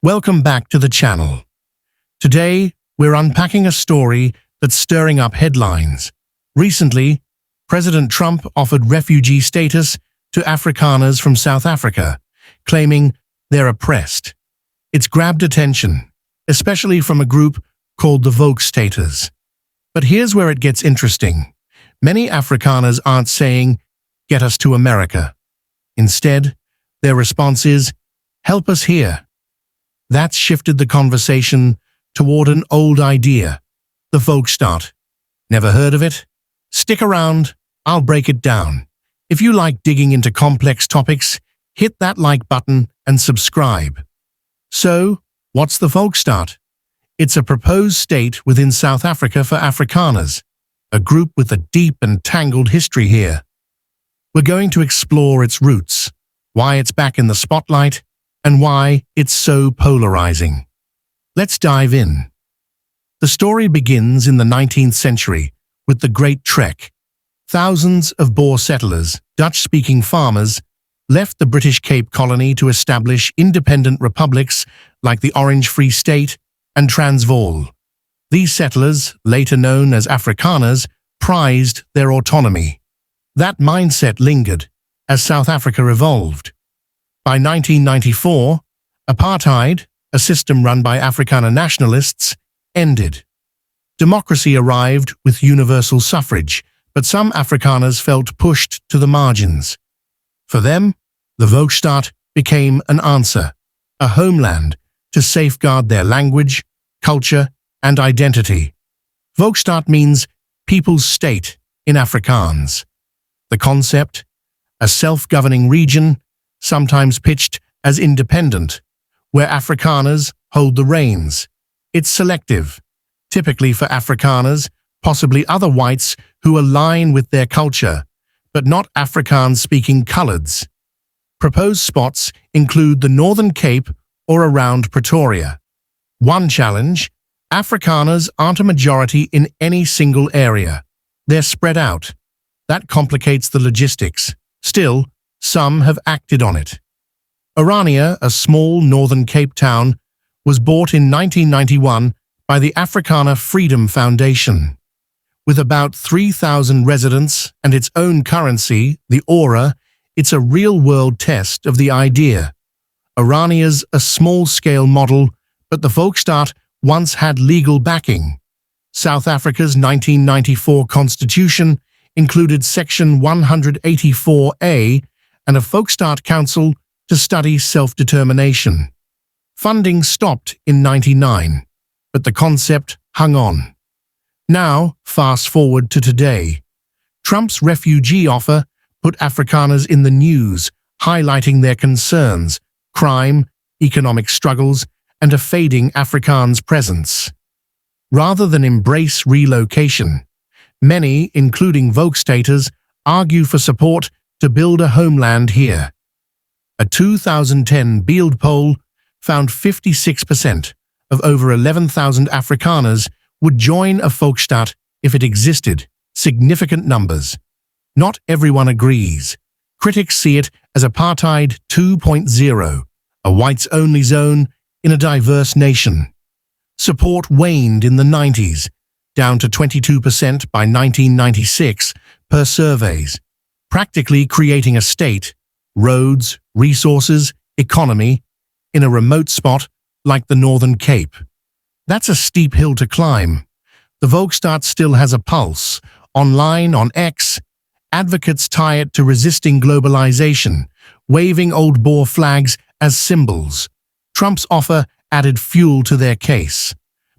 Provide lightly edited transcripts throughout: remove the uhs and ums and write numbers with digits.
Welcome back to the channel. Today, we're unpacking a story that's stirring up headlines. Recently, President Trump offered refugee status to Afrikaners from South Africa, claiming they're oppressed. It's grabbed attention, especially from a group called the Volkstaaters. But here's where it gets interesting. Many Afrikaners aren't saying, "Get us to America." Instead, their response is, "Help us here." That's shifted the conversation toward an old idea, the Volkstaat. Never heard of it? Stick around, I'll break it down. If you like digging into complex topics, hit that like button and subscribe. So, what's the Volkstaat? It's a proposed state within South Africa for Afrikaners, a group with a deep and tangled history here. We're going to explore its roots, why it's back in the spotlight, and why it's so polarizing. Let's dive in. The story begins in the 19th century with the Great Trek. Thousands of Boer settlers, Dutch-speaking farmers, left the British Cape Colony to establish independent republics like the Orange Free State and Transvaal. These settlers, later known as Afrikaners, prized their autonomy. That mindset lingered as South Africa evolved. By 1994, Apartheid, a system run by Afrikaner nationalists, ended. Democracy arrived with universal suffrage, but some Afrikaners felt pushed to the margins. For them, the Volkstaat became an answer, a homeland to safeguard their language, culture, and identity. Volkstaat means people's state in Afrikaans. The concept, a self-governing region, sometimes pitched as independent, where Afrikaners hold the reins. It's selective, typically for Afrikaners, possibly other whites who align with their culture, but not Afrikaans-speaking coloureds. Proposed spots include the Northern Cape or around Pretoria. One challenge: Afrikaners aren't a majority in any single area. They're spread out. That complicates the logistics. Still, some have acted on it. Orania, a small Northern Cape town, was bought in 1991 by the Afrikaner Freedom Foundation. With about 3,000 residents and its own currency, the Ora, it's a real-world test of the idea. Orania's a small-scale model, but the Volkstaat once had legal backing. South Africa's 1994 constitution included Section 184A and a Volkstaat Council to study self-determination. Funding stopped in '99, but the concept hung on. Now, fast forward to today. Trump's refugee offer put Afrikaners in the news, highlighting their concerns, crime, economic struggles, and a fading Afrikaans presence. Rather than embrace relocation, many, including Volkstaaters, argue for support to build a homeland here. A 2010 Beeld poll found 56% of over 11,000 Afrikaners would join a Volkstaat if it existed, significant numbers. Not everyone agrees. Critics see it as Apartheid 2.0, a whites-only zone in a diverse nation. Support waned in the 90s, down to 22% by 1996 per surveys, practically creating a state, roads, resources, economy, in a remote spot like the Northern Cape. That's a steep hill to climb. The Volkstaat still has a pulse. Online, on X, advocates tie it to resisting globalization, waving old Boer flags as symbols. Trump's offer added fuel to their case.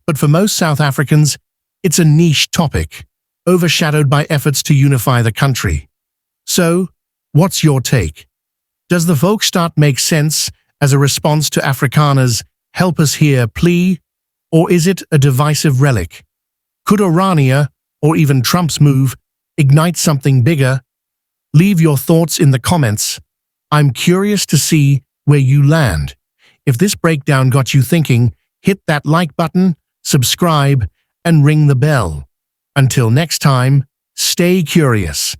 But for most South Africans, it's a niche topic, overshadowed by efforts to unify the country. So, what's your take? Does the Volkstaat make sense as a response to Afrikaners' "help us here" plea, or is it a divisive relic? Could Orania, or even Trump's move, ignite something bigger? Leave your thoughts in the comments. I'm curious to see where you land. If this breakdown got you thinking, hit that like button, subscribe, and ring the bell. Until next time, stay curious.